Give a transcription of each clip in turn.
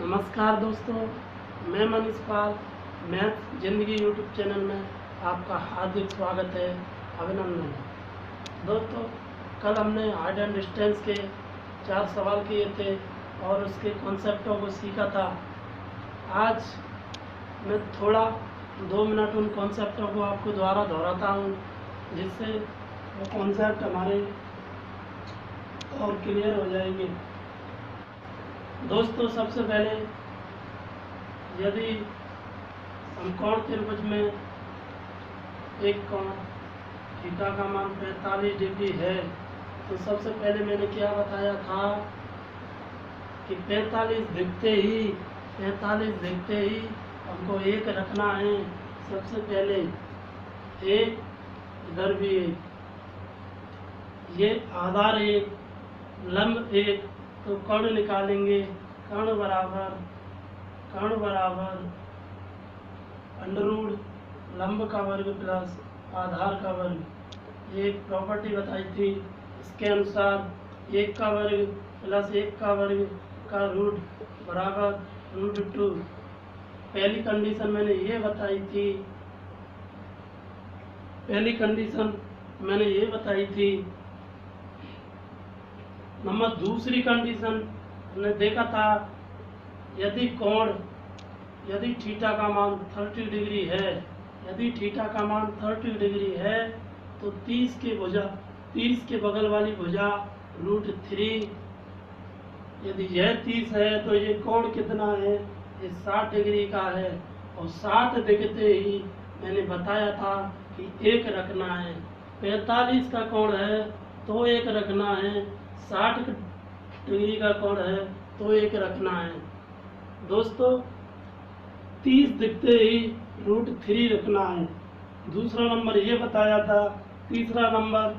नमस्कार दोस्तों, मैं मनीष पाल मैथ जिंदगी यूट्यूब चैनल में आपका हार्दिक स्वागत है, अभिनंदन। दोस्तों, कल हमने हार्ड एंड डिस्टेंस के 4 सवाल किए थे और उसके कॉन्सेप्टों को सीखा था। आज मैं थोड़ा 2 मिनट उन कॉन्सेप्टों को आपको दोबारा दोहराता हूँ, जिससे वो कॉन्सेप्ट हमारे और क्लियर हो जाएंगे। दोस्तों, सबसे पहले यदि समकोण त्रिभुज में एक कोण थीटा का मान 45 डिग्री है, तो सबसे पहले मैंने क्या बताया था कि 45 दिखते ही हमको एक रखना है। सबसे पहले एक, इधर भी एक, ये आधार एक, लंब एक, तो कर्ण निकालेंगे। कर्ण बराबर अंडररूट लंब का वर्ग प्लस आधार का वर्ग। ये एक प्रॉपर्टी बताई थी, इसके अनुसार 1 का वर्ग प्लस 1 का वर्ग का रूट बराबर √2। पहली कंडीशन मैंने ये बताई थी। नंबर दूसरी कंडीशन हमने देखा था, यदि थीटा का मान 30 डिग्री है, तो 30 के बगल वाली भुजा √3। यदि यह 30 है तो ये कोण कितना है? ये 60 डिग्री का है। और 60 दिखते ही मैंने बताया था कि एक रखना है। 45 का कोण है तो एक रखना है, 60 डिग्री का कोण है तो एक रखना है। दोस्तों, 30 दिखते ही √3 रखना है। दूसरा नंबर ये बताया था। तीसरा नंबर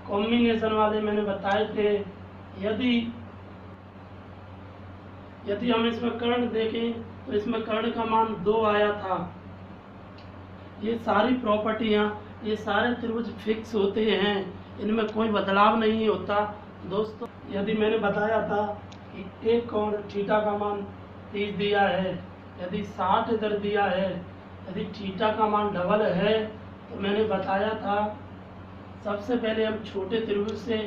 कॉम्बिनेशन वाले मैंने बताए थे। यदि हम इसमें कर्ण देखें तो इसमें कर्ण का मान 2 आया था। ये सारी प्रॉपर्टियां, ये सारे त्रिभुज फिक्स होते हैं, इनमें कोई बदलाव नहीं होता। दोस्तों, यदि मैंने बताया था कि एक कोण थीटा का मान 30 दिया है, यदि 60 इधर दिया है, यदि थीटा का मान डबल है, तो मैंने बताया था सबसे पहले हम छोटे त्रिभुज से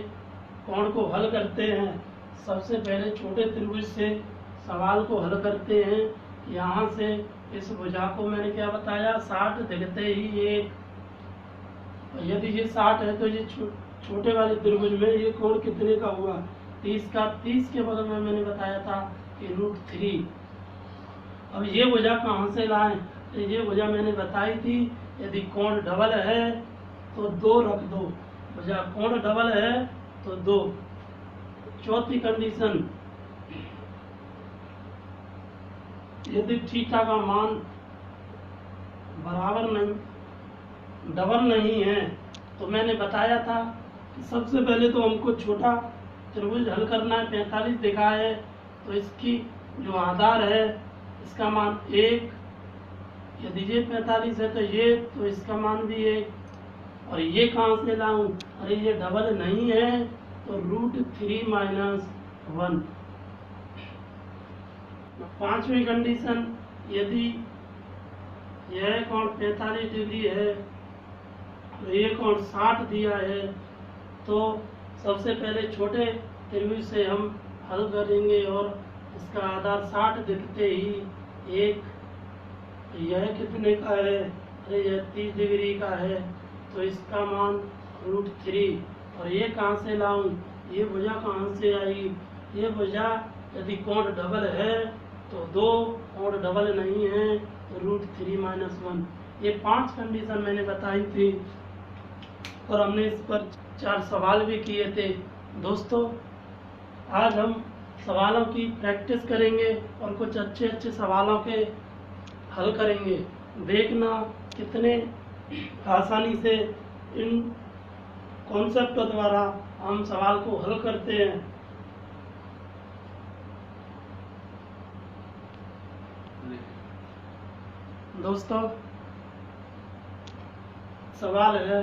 कोण को हल करते हैं। सबसे पहले छोटे त्रिभुज से सवाल को हल करते हैं। यहाँ से इस भुजा को मैंने क्या बताया, 60 दिखते ही एक। यदि ये 60 है तो ये छोटे वाले त्रिभुज में ये कोण कितने का हुआ? 30 का। 30 के बगल में मैंने बताया था कि √3। अब ये भुजा कहाँ से लाएं? तो ये भुजा मैंने बताई थी, यदि कोण डबल है तो 2 रख दो। भुजा कोण डबल है तो 2। चौथी कंडीशन, यदि थीटा का मान डबल नहीं है, तो मैंने बताया था कि सबसे पहले तो हमको छोटा त्रिभुज हल करना है। 45 दिखा है तो इसकी जो आधार है इसका मान 1। यदि ये 45 है तो इसका मान भी 1। और ये कहाँ से लाऊं? अरे ये डबल नहीं है तो √3 - 1। पांचवी कंडीशन, यदि यह कोण 45 डिग्री है तो ये कोण 60 दिया है, तो सबसे पहले छोटे त्रिभुज से हम हल करेंगे और इसका आधार 60 दिखते ही एक। यह कितने का है? अरे यह 30 डिग्री का है, तो इसका मान √3। और ये कहाँ से लाऊं? ये भुजा कहाँ से आई? ये भुजा यदि कोण डबल है तो 2, कोण डबल नहीं है तो √3 - 1। ये 5 कंडीशन मैंने बताई थी और हमने इस पर 4 सवाल भी किए थे। दोस्तों, आज हम सवालों की प्रैक्टिस करेंगे और कुछ अच्छे सवालों के हल करेंगे। देखना कितने आसानी से इन कॉन्सेप्टों द्वारा हम सवाल को हल करते हैं। दोस्तों, सवाल है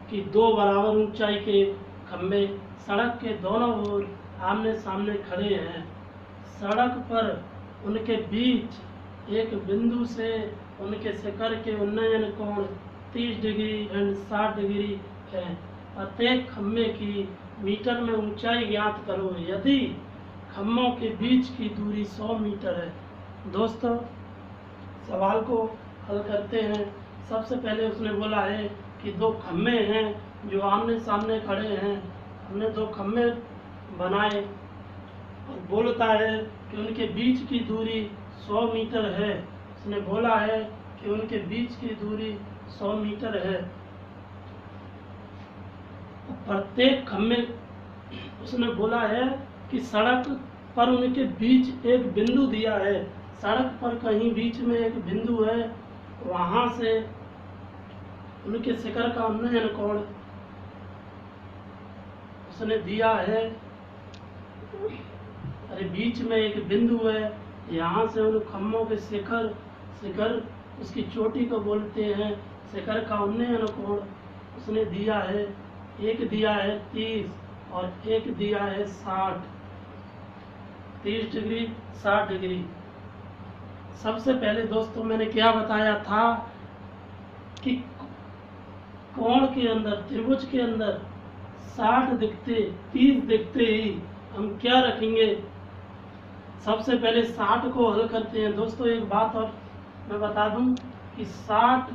कि 2 बराबर ऊंचाई के खंभे सड़क के दोनों ओर आमने सामने खड़े हैं। सड़क पर उनके बीच एक बिंदु से उनके शिखर के उन्नयन कोण 30 डिग्री एंड 60 डिग्री है। प्रत्येक खम्भे की मीटर में ऊंचाई ज्ञात करो यदि खम्भों के बीच की दूरी 100 मीटर है। दोस्तों, सवाल को हल करते हैं। सबसे पहले उसने बोला है कि दो खम्भे हैं जो आमने सामने खड़े हैं। हमने दो खम्भे बनाए और बोलता है कि उनके बीच की दूरी 100 मीटर है। उसने बोला है कि उनके बीच की दूरी 100 मीटर है। प्रत्येक खम्भे, उसने बोला है कि सड़क पर उनके बीच एक बिंदु दिया है। सड़क पर कहीं बीच में एक बिंदु है, वहां से उनके शिखर का उन्नयन कोण उसने दिया है। अरे बीच में एक बिंदु है, यहाँ से उन खम्भों के शिखर उसकी चोटी को बोलते हैं। शिखर का उन्नयन कोण उसने दिया है, एक दिया है 30 और एक दिया है 60, 30 डिग्री 60 डिग्री। सबसे पहले दोस्तों मैंने क्या बताया था कि कोण के अंदर, त्रिभुज के अंदर 60 दिखते, 30 दिखते ही हम क्या रखेंगे। सबसे पहले 60 को हल करते हैं। दोस्तों एक बात और मैं बता दूं कि 60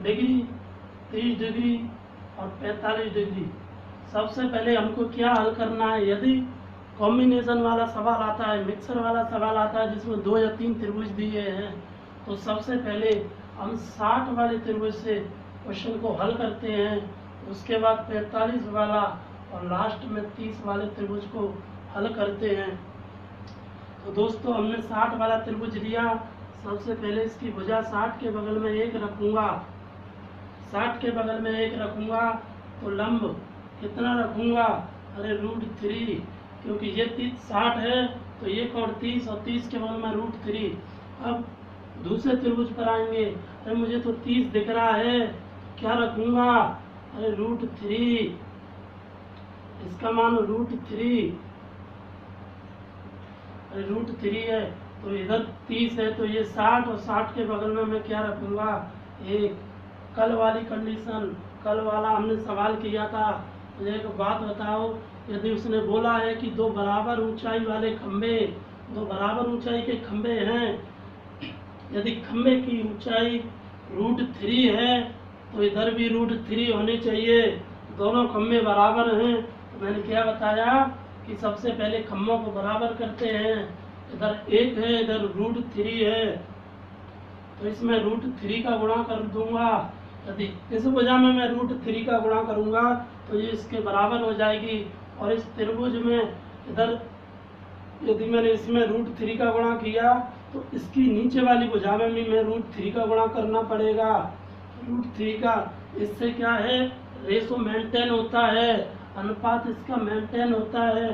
डिग्री, 30 डिग्री और 45 डिग्री, सबसे पहले हमको क्या हल करना है। यदि कॉम्बिनेशन वाला सवाल आता है, मिक्सर वाला सवाल आता है जिसमें 2 या 3 त्रिभुज दिए हैं, तो सबसे पहले हम 60 वाले त्रिभुज से क्वेश्चन को हल करते हैं। उसके बाद 45 वाला और लास्ट में 30 वाले त्रिभुज को हल करते हैं। तो दोस्तों हमने 60 वाला त्रिभुज लिया। सबसे पहले इसकी भुजा 60 के बगल में 1 रखूंगा, 60 के बगल में 1 रखूंगा। तो लंब कितना रखूंगा, अरे √3, क्योंकि ये 60 है तो ये कोण 30 और 30 के बगल में √3। अब दूसरे त्रिभुज पर आएंगे। अरे मुझे तो 30 दिख रहा है, क्या रखूंगा, अरे √3, इसका मान √3, अरे √3 है तो इधर 30 है तो ये 60 और 60 के बगल में मैं क्या रखूंगा, 1। कल वाली कंडीशन, कल वाला हमने सवाल किया था। मुझे एक बात बताओ, यदि उसने बोला है कि दो बराबर ऊंचाई वाले खंबे, दो बराबर ऊंचाई के खंबे हैं, यदि खंबे की ऊंचाई √3 है तो इधर भी √3 होने चाहिए। दोनों खंबे बराबर हैं। तो मैंने क्या बताया कि सबसे पहले खंभों को बराबर करते हैं। इधर 1 है, इधर √3 है, तो इसमें √3 का गुणा कर दूंगा। यदि इस भुजा में मैं √3 का गुणा करूंगा तो ये इसके बराबर हो जाएगी। और इस त्रिभुज में इधर यदि मैंने इसमें √3 का गुणा किया तो इसकी नीचे वाली भुजा में भी मैं √3 का गुणा करना पड़ेगा। √3 का, इससे क्या है, रेशो मेंटेन होता है, अनुपात इसका मेंटेन होता है।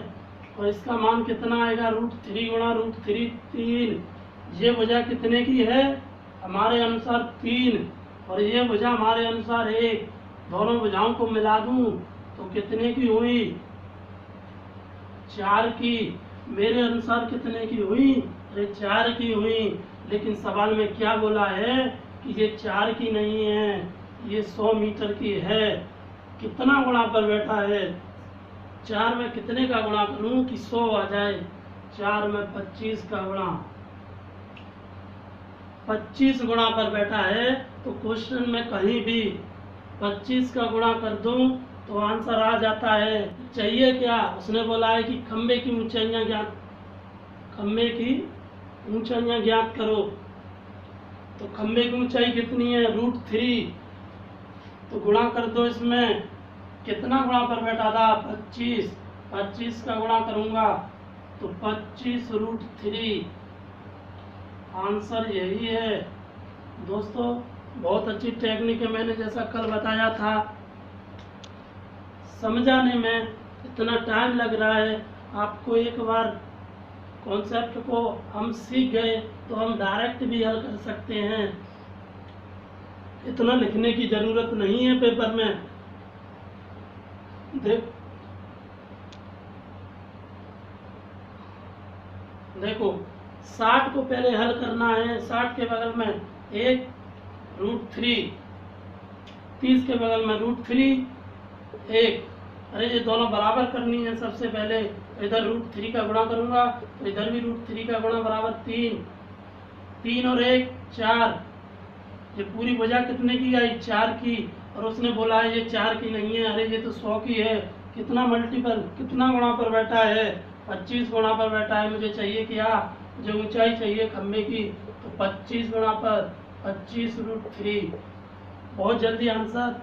और इसका मान कितना आएगा, √3 गुणा √3 3। ये भुजा कितने की है, हमारे अनुसार 3, और ये भुजा हमारे अनुसार 1। दोनों भुजाओं को मिला दूं तो कितने की हुई, 4 की। मेरे अनुसार कितने की हुई, अरे 4 की हुई। लेकिन सवाल में क्या बोला है कि ये 4 की नहीं है, ये 100 मीटर की है। कितना गुणा पर बैठा है, 4 में कितने का गुणा करूं कि 100 आ जाए, 4 में 25 का गुणा, 25 गुणा पर बैठा है। तो क्वेश्चन में कहीं भी 25 का गुणा कर दूं तो आंसर आ जाता है। चाहिए क्या, उसने बोला है कि खंबे की ऊंचाइयां ज्ञात, खंबे की ऊंचाइयां ज्ञात करो। तो खंबे की ऊंचाई कितनी है, √3, तो गुणा कर दो। इसमें कितना गुणा पर बैठा था, 25, 25 का गुणा करूंगा तो 25 √3, आंसर यही है। दोस्तों बहुत अच्छी टेक्निक है, मैंने जैसा कल बताया था। समझाने में इतना टाइम लग रहा है, आपको एक बार कॉन्सेप्ट को हम सीख गए तो हम डायरेक्ट भी हल कर सकते हैं। इतना लिखने की जरूरत नहीं है पेपर में। देख देखो 60 को पहले हल करना है, 60 के बगल में 1 √3, 30 के बगल में √3 1। अरे ये दोनों बराबर करनी है। सबसे पहले इधर √3 का गुणा करूंगा तो इधर भी √3 का गुणा बराबर 3, 3 और 1 4। ये पूरी भुजा कितने की आई? 4 की। और उसने बोला है ये 4 की नहीं है, अरे ये तो 100 की है। कितना मल्टीपल, कितना गुणा पर बैठा है? 25 गुणा पर बैठा है। मुझे चाहिए क्या? मुझे ऊंचाई चाहिए खम्भे की, तो 25 गुणा पर 25 √3। बहुत जल्दी आंसर।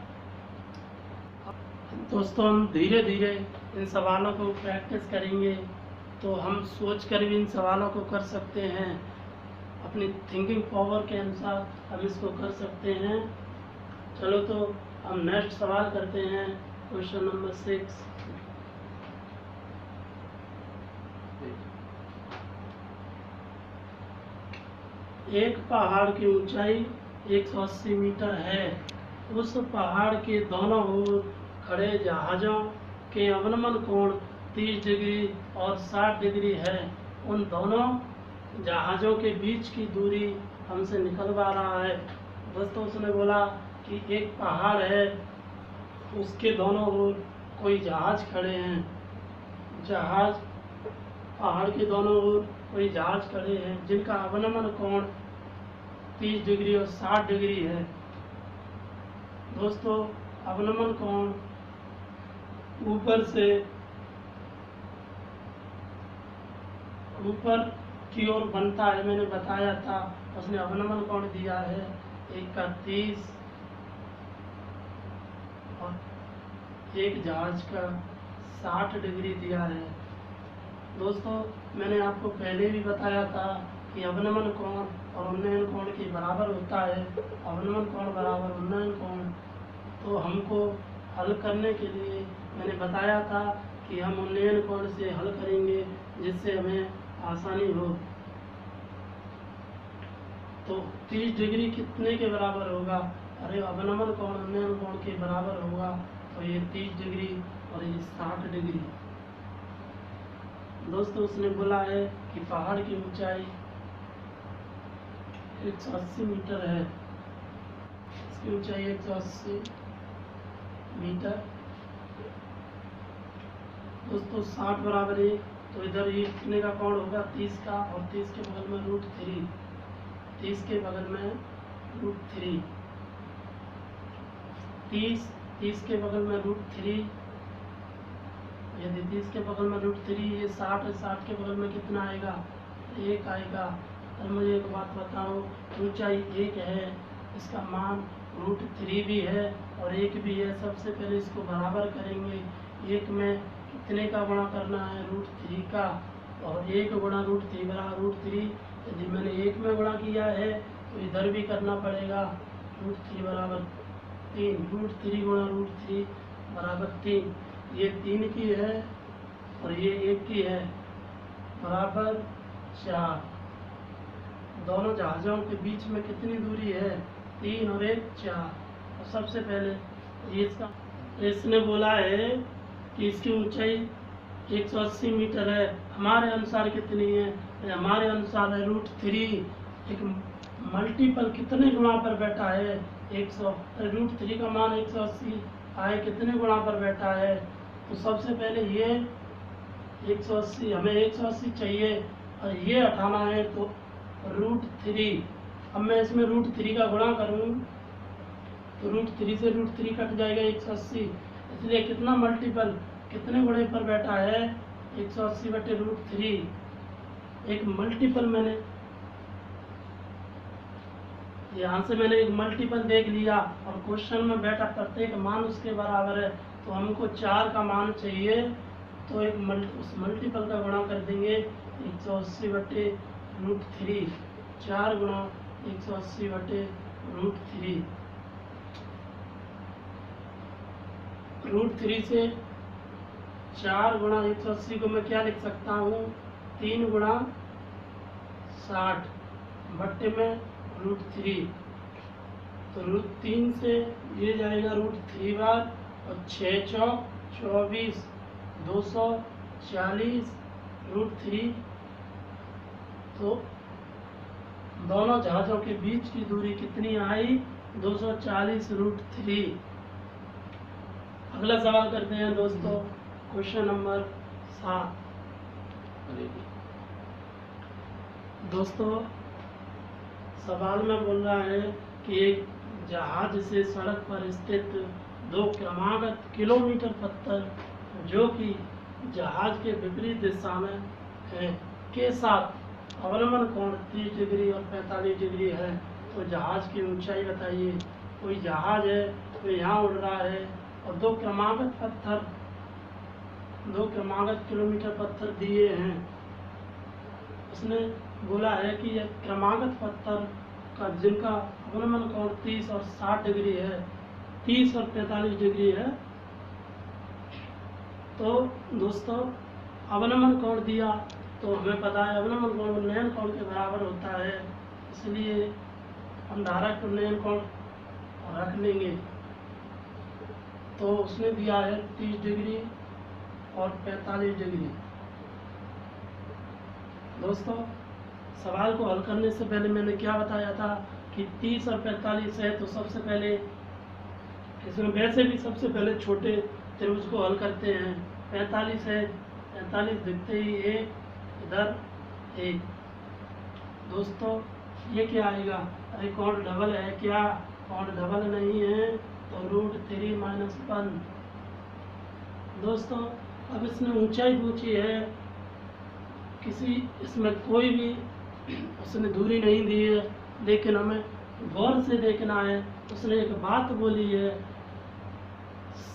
दोस्तों हम धीरे धीरे इन सवालों को प्रैक्टिस करेंगे तो हम सोच कर भी इन सवालों को कर सकते हैं। अपनी थिंकिंग पावर के अनुसार हम इसको कर सकते हैं। चलो तो हम नेक्स्ट सवाल करते हैं, क्वेश्चन नंबर 6। एक पहाड़ की ऊंचाई 180 मीटर है। उस पहाड़ के दोनों ओर खड़े जहाज़ों के अवनमन कोण 30 डिग्री और 60 डिग्री है। उन दोनों जहाज़ों के बीच की दूरी हमसे निकलवा रहा है। दोस्तों उसने बोला कि एक पहाड़ है, उसके दोनों ओर कोई जहाज़ खड़े हैं। जहाज़, पहाड़ के दोनों ओर कोई जहाज़ खड़े हैं जिनका अवनमन कोण 30 डिग्री और 60 डिग्री है। दोस्तों अवनमन कोण ऊपर से ऊपर की ओर बनता है। मैंने बताया था, उसने अवनमन कोण दिया है एक का 30 और एक जहाज का 60 डिग्री दिया है। दोस्तों मैंने आपको पहले भी बताया था कि अवनमन कोण और उन्नयन कोण के बराबर होता है। अवनमन कोण बराबर उन्नयन कोण। तो हमको हल करने के लिए मैंने बताया था कि हम उन्नयन कोण से हल करेंगे जिससे हमें आसानी हो। तो 30 डिग्री कितने के बराबर होगा? अरे अवनमन कोण उन्नयन कोण के बराबर होगा, तो ये 30 डिग्री और ये 60 डिग्री। दोस्तों उसने बोला है कि पहाड़ की ऊंचाई 180 मीटर है। इसकी ऊंचाई 180 मीटर। दोस्तों 60 बराबर 1, तो इधर ये कितने का कोण होगा? 30 का, और 30 के बगल में √3, 30 के बगल में √3, 30 के बगल में √3। यदि 30 के बगल में √3, ये 60 है, 60 के बगल में कितना आएगा? 1 आएगा। और मुझे एक बात बताओ, ऊंचाई 1 है, इसका मान √3 भी है और 1 भी है। सबसे पहले इसको बराबर करेंगे। 1 में कितने का गुणा करना है? √3 का, और 1 गुणा √3 बराबर √3। यदि मैंने 1 में गुणा किया है तो इधर भी करना पड़ेगा। √3 बराबर 3, √3 गुणा √3 बराबर 3। ये 3 की है और ये 1 की है, बराबर 4। दोनों जहाज़ों के बीच में कितनी दूरी है? 3 और 1 4। और सबसे पहले इसका, इसने बोला है कि इसकी ऊंचाई 180 मीटर है। हमारे अनुसार कितनी है? हमारे अनुसार है √3। एक मल्टीपल कितने गुणा पर बैठा है? 100। √3 का मान 180 आए, कितने गुणा पर बैठा है? तो सबसे पहले ये 180, हमें 180 चाहिए और ये हटाना है, तो √3। अब मैं इसमें √3 का गुणा करूँ तो √3 से √3 कट जाएगा 180। इसलिए कितना मल्टीपल, कितने गुणे पर बैठा है? 180 बटे √3। एक मल्टीपल मैंने यहाँ से मैंने एक मल्टीपल देख लिया और क्वेश्चन में बैठा प्रत्येक मान उसके बराबर है, तो हमको 4 का मान चाहिए। तो एक उस मल्टीपल का गुणा कर देंगे 180 बटे √3। 4 गुणा 180 बटे √3। √3 से 4 गुणा 180 को मैं क्या लिख सकता हूँ? 3 गुणा 60 बट्टे में √3। तो √3 से ये जाएगा √3 बार, और 6 चौक 24, 240 √3 तो दोनों जहाज़ों के बीच की दूरी कितनी आई? 240√3। अगला सवाल करते हैं दोस्तों, क्वेश्चन नंबर 7। दोस्तों सवाल में बोल रहा है कि एक जहाज से सड़क पर स्थित 2 क्रमागत किलोमीटर पत्थर जो कि जहाज के विपरीत दिशा में है के साथ अवलंबन कोण 30 डिग्री और 45 डिग्री है, तो जहाज की ऊंचाई बताइए। कोई जहाज है तो यहाँ उड़ रहा है और 2 क्रमागत किलोमीटर पत्थर दिए हैं। उसने बोला है कि यह क्रमागत पत्थर का जिनका अवलंबन कोण 30 और 60 डिग्री है, 30 और 45 डिग्री है। तो दोस्तों अवलंबन कोण दिया तो हमें पता है अवलंबन कोण उन्नयन कोण के बराबर होता है, इसलिए हम डायरेक्ट उन्नयन कोण रख लेंगे। तो उसने दिया है 30 डिग्री और 45 डिग्री। दोस्तों सवाल को हल करने से पहले मैंने क्या बताया था कि 30 और 45 है, तो सबसे पहले इसमें वैसे भी सबसे पहले छोटे त्रिभुज को हल करते हैं। 45 है, 45 दिखते ही एक, इधर एक। दोस्तों ये क्या आएगा? अरे कोण डबल है क्या? कोण डबल नहीं है, तो √3 - 1। दोस्तों अब इसने ऊंचाई पूछी है, किसी इसमें कोई भी उसने दूरी नहीं दी है, लेकिन हमें गौर से देखना है। उसने एक बात बोली है,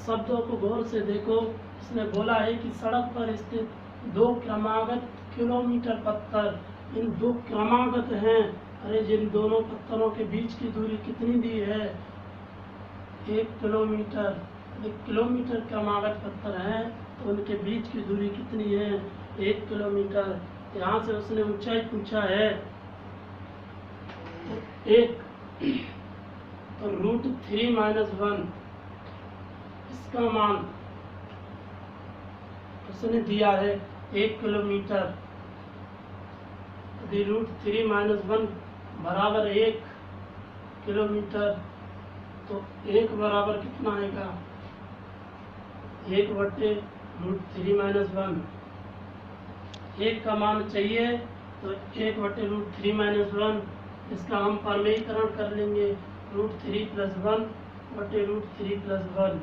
शब्दों को गौर से देखो। उसने बोला है कि सड़क पर स्थित 2 क्रमागत किलोमीटर पत्थर, इन 2 क्रमागत हैं। अरे जिन दोनों पत्थरों के बीच की दूरी कितनी दी है? 1 किलोमीटर। 1 किलोमीटर क्रमागत पत्थर हैं तो उनके बीच की दूरी कितनी है? 1 किलोमीटर। यहाँ से उसने ऊंचाई पूछा है तो 1, तो √3 - 1 इसका मान उसने दिया है 1 किलोमीटर। यदि √3 - 1 बराबर 1 किलोमीटर, तो 1 बराबर कितना आएगा? 1/√3 - 1। 1 का मान चाहिए तो 1/√3 - 1, इसका हम परमेयीकरण कर लेंगे। √3 + 1/√3 + 1,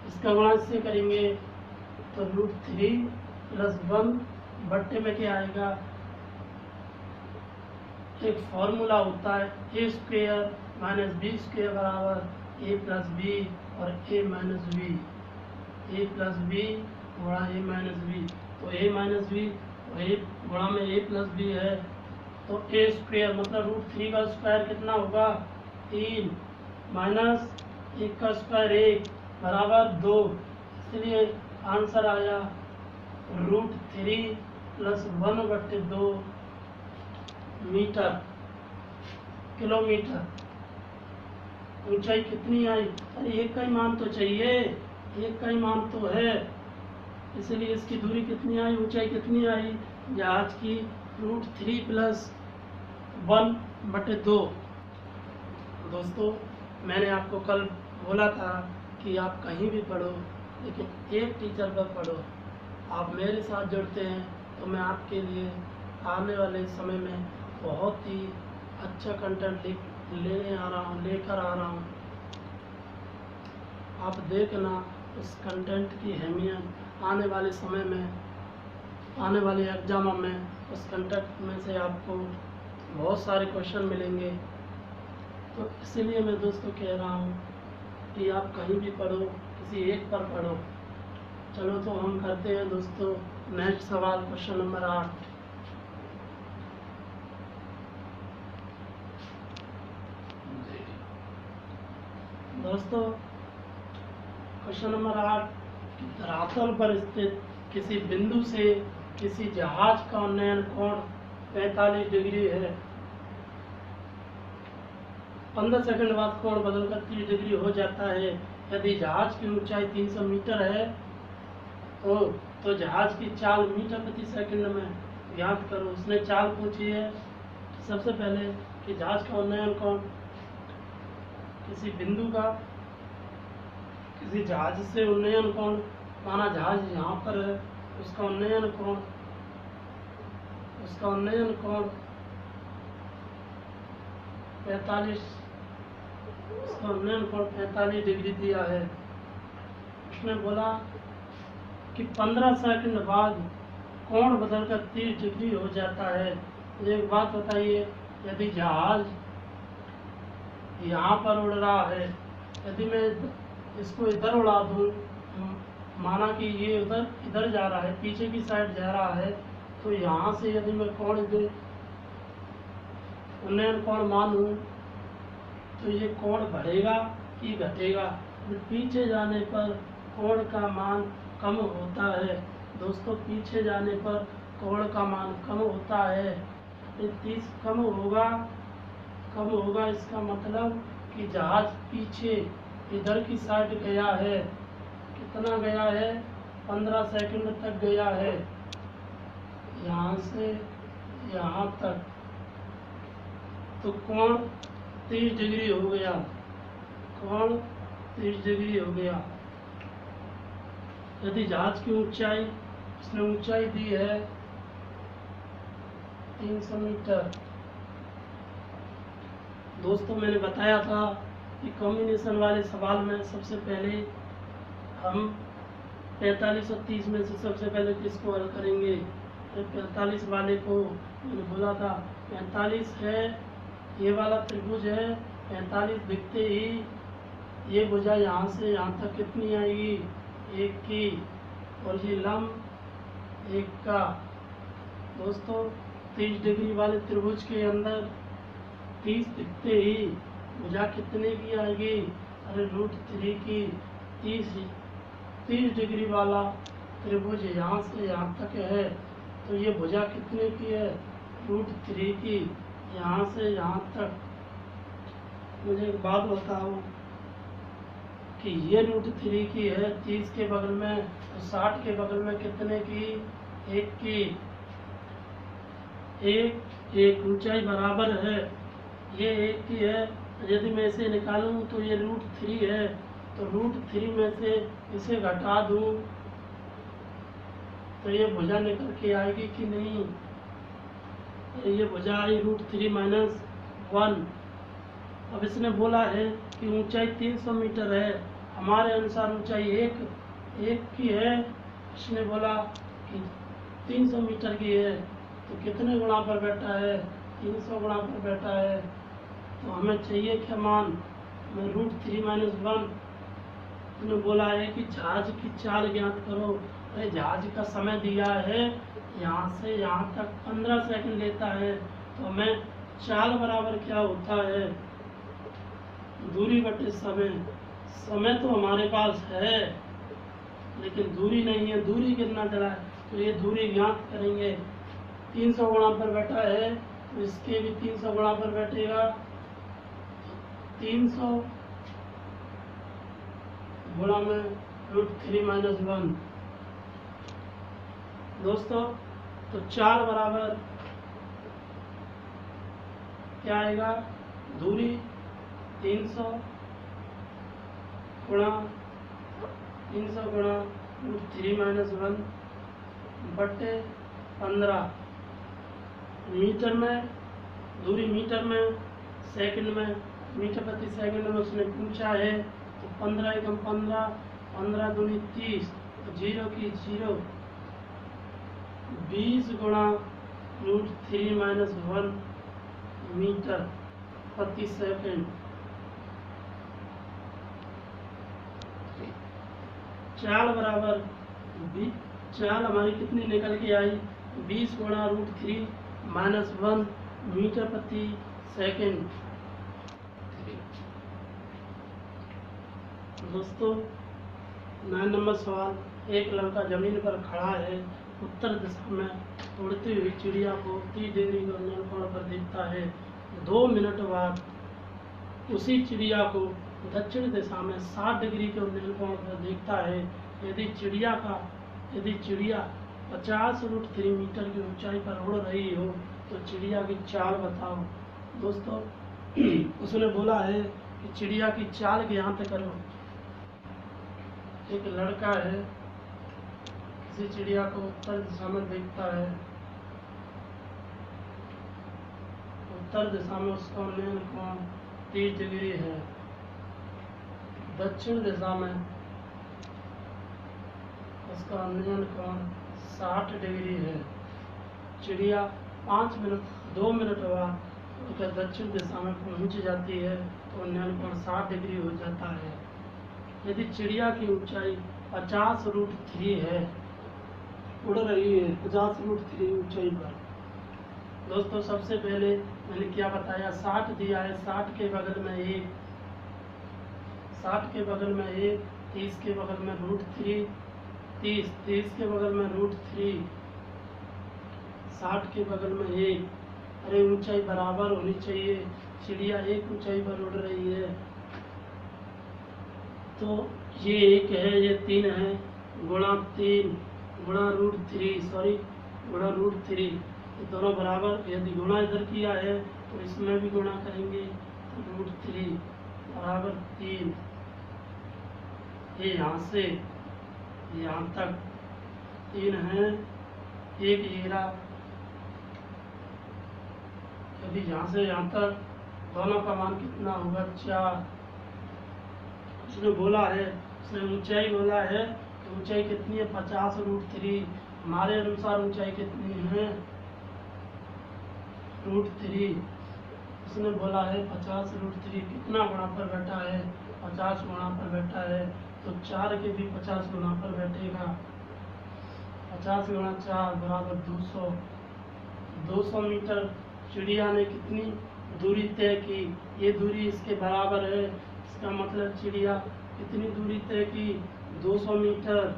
इसका गुणा इससे करेंगे तो √3 + 1 बट्टे में क्या आएगा? एक फॉर्मूला होता है a² - b² बराबर a + b और a - b। a + b गुणा a - b, तो a - b a गुणा में a + b है, तो a² मतलब √3 का स्क्वायर कितना होगा? 3 माइनस 1 का स्क्वायर 1 बराबर 2। इसलिए आंसर आया √3 + 1/2 मीटर किलोमीटर। ऊंचाई कितनी आई? अरे 1 का ही मान तो चाहिए, 1 का ही मान तो है, इसलिए इसकी दूरी कितनी आई? ऊंचाई कितनी आई जहाज की? √3 + 1/2। दोस्तों मैंने आपको कल बोला था कि आप कहीं भी पढ़ो, लेकिन एक टीचर पर पढ़ो। आप मेरे साथ जुड़ते हैं तो मैं आपके लिए आने वाले समय में बहुत ही अच्छा कंटेंट लेकर आ रहा हूँ। आप देखना उस कंटेंट की अहमियत। आने वाले समय में, आने वाले एग्जामों में उस कंटेंट में से आपको बहुत सारे क्वेश्चन मिलेंगे। तो इसीलिए मैं दोस्तों कह रहा हूँ कि आप कहीं भी पढ़ो, किसी एक पर पढ़ो। चलो तो हम करते हैं दोस्तों नेक्स्ट सवाल, क्वेश्चन नंबर 8। दोस्तों क्वेश्चन नंबर 8, धरातल पर स्थित किसी बिंदु से किसी जहाज का उन्नयन कोण 45 डिग्री है। 15 सेकंड बाद कोण बदलकर 30 डिग्री हो जाता है। यदि जहाज की ऊंचाई 300 मीटर है तो जहाज की चाल मीटर प्रति सेकंड में ज्ञात करो। उसने चाल पूछी है सबसे पहले कि जहाज का उन्नयन कोण किसी बिंदु का किसी जहाज से उन्नयन कोण, माना जहाज यहाँ पर है, उसका उन्नयन कोण 45 डिग्री दिया है। उसने बोला कि 15 सेकंड बाद कोण बदलकर 30 डिग्री हो जाता है। एक बात बताइए, यदि जहाज यहाँ पर उड़ रहा है, यदि मैं इसको इधर उड़ा दूँ, माना कि ये इधर जा रहा है, पीछे की साइड जा रहा है, तो यहाँ से यदि मैं कोण उन्नयन कोण मानूं तो ये कोण बढ़ेगा कि घटेगा? पीछे जाने पर कोण का मान कम होता है। दोस्तों, पीछे जाने पर कोण का मान कम होता है। 30 कम होगा, इसका मतलब कि जहाज पीछे इधर की साइड गया है। कितना गया है? 15 सेकंड तक गया है, यहाँ से यहाँ तक। तो कोण 30 डिग्री हो गया, कोण 30 डिग्री हो गया। यदि जहाज की ऊंचाई, इसने ऊंचाई दी है 300 मीटर। दोस्तों, मैंने बताया था कि कॉम्बिनेशन वाले सवाल में सबसे पहले हम 45 और 30 में से सबसे पहले किसको हल करेंगे? 45 वाले को मैंने बोला था 45 है, ये वाला त्रिभुज है, 45 दिखते ही ये भुजा यहाँ से यहाँ तक कितनी आएगी? 1 की, और ये लंब 1 का। दोस्तों, 30 डिग्री वाले त्रिभुज के अंदर 30 दिखते ही भुजा कितने की आएगी? अरे √3 की। 30 डिग्री वाला त्रिभुज यहाँ से यहाँ तक है, तो ये भुजा कितने की है? √3 की, यहाँ से यहाँ तक। मुझे एक बात बताओ कि ये √3 की है 30 के बगल में, तो 60 के बगल में कितने की? 1 की। एक ऊंचाई बराबर है, ये 1 की है। यदि मैं इसे निकालूं तो ये √3 है, तो √3 में से इसे घटा दूं तो ये भुजा निकल के आएगी कि नहीं? ये भुजा आई √3 - 1। अब इसने बोला है कि ऊंचाई 300 मीटर है, हमारे अनुसार ऊंचाई एक की है। इसने बोला कि 300 मीटर की है, तो कितने गुणा पर बैठा है? 300 गुणा पर बैठा है। तो हमें चाहिए क्या मान? मैं √3 - 1। उसने बोला है कि जहाज की चाल ज्ञात करो। अरे जहाज का समय दिया है यहाँ से यहाँ तक 15 सेकंड लेता है, तो हमें चाल बराबर क्या होता है? दूरी बटे समय। समय तो हमारे पास है, लेकिन दूरी नहीं है। दूरी कितना चला है, तो ये दूरी ज्ञात करेंगे। 300 गुणा पर बैठा है, तो इसके भी 300 गुणा पर बैठेगा। 300 गुणा में √3 - 1। दोस्तों, तो चाल बराबर क्या आएगा? दूरी 300 गुणा √3 - 1 बटे 15। मीटर में दूरी, मीटर में, सेकंड में, मीटर प्रति सेकंड में उसने पूछा है, तो 15 एकम 15, 15 दूनी 30, तो 0 की 0। 20 गुणा √3 - 1 मीटर प्रति सेकंड। चाल बराबर चाल हमारी कितनी निकल के आई? 20 गुणा √3 - 1 मीटर प्रति सेकंड। दोस्तों, 9 नंबर सवाल। एक लड़का जमीन पर खड़ा है, उत्तर दिशा में उड़ती हुई चिड़िया को 30 डिग्री के उन्नयन कोण पर देखता है। 2 मिनट बाद उसी चिड़िया को दक्षिण दिशा में 60 डिग्री के उन्नयन कोण पर देखता है। यदि चिड़िया 50√3 मीटर की ऊंचाई पर उड़ रही हो तो चिड़िया की चाल बताओ। दोस्तों उसने बोला है कि चिड़िया की चाल ज्ञात करो। एक लड़का है, किसी चिड़िया को उत्तर दिशा में देखता है। उत्तर दिशा में उसका उन्नयन कोण 30 डिग्री है। दक्षिण दिशा में उसका उन्नयन कोण 60 डिग्री है। चिड़िया 2 मिनट बाद अगर दक्षिण दिशा में पहुंच जाती है तो उन्नयन कोण 60 डिग्री हो जाता है। यदि चिड़िया की ऊंचाई 50√3 है, उड़ रही है 50√3 ऊंचाई पर। दोस्तों सबसे पहले मैंने क्या बताया, 60 दिया है, 60 के बगल में 1, 60 के बगल में 1, 30 के बगल में √3, 30 के बगल में √3, 60 के बगल में 1। अरे ऊंचाई बराबर होनी चाहिए, चिड़िया एक ऊंचाई पर उड़ रही है तो ये 1 है, ये 3 है, गुणा 3 गुणा √3 ये दोनों बराबर। यदि गुणा इधर किया है तो इसमें भी गुणा करेंगे तो √3 बराबर 3। ये यहाँ से यहाँ तक 3 है, 1 हीरा। यदि यहाँ से यहाँ तक दोनों का मान कितना होगा, 4। उसने बोला है, उसने ऊंचाई बोला है तो ऊंचाई कितनी है, 50√3। हमारे अनुसार ऊंचाई कितनी है, √3। उसने बोला है 50√3 कितना गुणा पर बैठा है, 50 गुणा पर बैठा है तो 4 के भी 50 गुणा पर बैठेगा। 50 गुणा 4 बराबर 200। 200 मीटर चिड़िया ने कितनी दूरी तय की, ये दूरी इसके बराबर है। इसका मतलब चिड़िया कितनी दूरी तय की, 200 मीटर।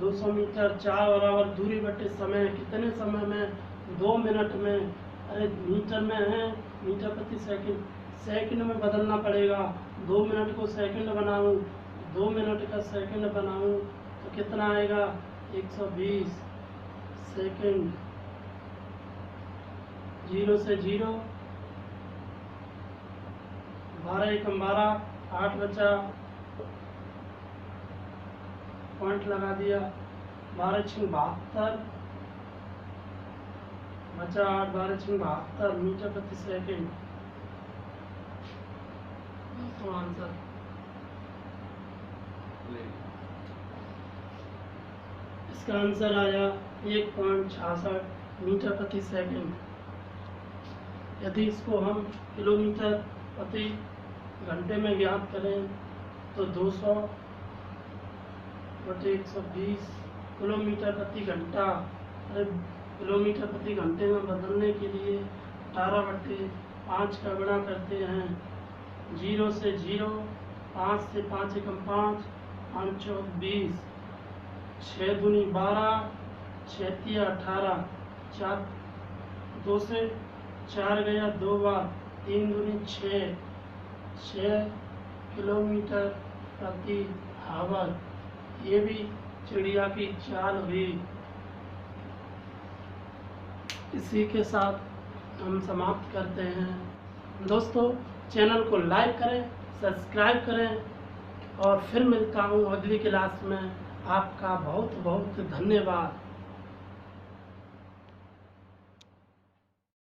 200 मीटर 4 बराबर दूरी बटे समय, कितने समय में, 2 मिनट में। अरे मीटर में है, मीटर प्रति सेकंड, सेकंड में बदलना पड़ेगा। 2 मिनट को सेकंड बनाऊं, 2 मिनट का सेकंड बनाऊं तो कितना आएगा, 120 सेकंड। 0 से 0, 12 एकम 12, 8 बचा, पॉइंट लगा दिया, 12 छंग 72 बचा 8, 12 छंग 72 मीटर प्रति सेकंड। तो आंसर इसका आंसर आया 1.66 मीटर प्रति सेकंड। यदि इसको हम किलोमीटर प्रति घंटे में ज्ञात करें तो 200 बटे 120 किलोमीटर प्रति घंटा। अरे किलोमीटर प्रति घंटे में बदलने के लिए 18 बटे 5 का गुणा करते हैं। 0 से 0, 5 से 5 एकम 5, 5 चौक 20, 6 दूनी 12, 6 तिया 18, 4 2 से 4 गया 2 बार, 3 दूनी 6 किलोमीटर प्रति आवर। ये भी चिड़िया की चाल हुई। इसी के साथ हम समाप्त करते हैं। दोस्तों चैनल को लाइक करें, सब्सक्राइब करें और फिर मिलता हूँ अगली क्लास में। आपका बहुत बहुत धन्यवाद।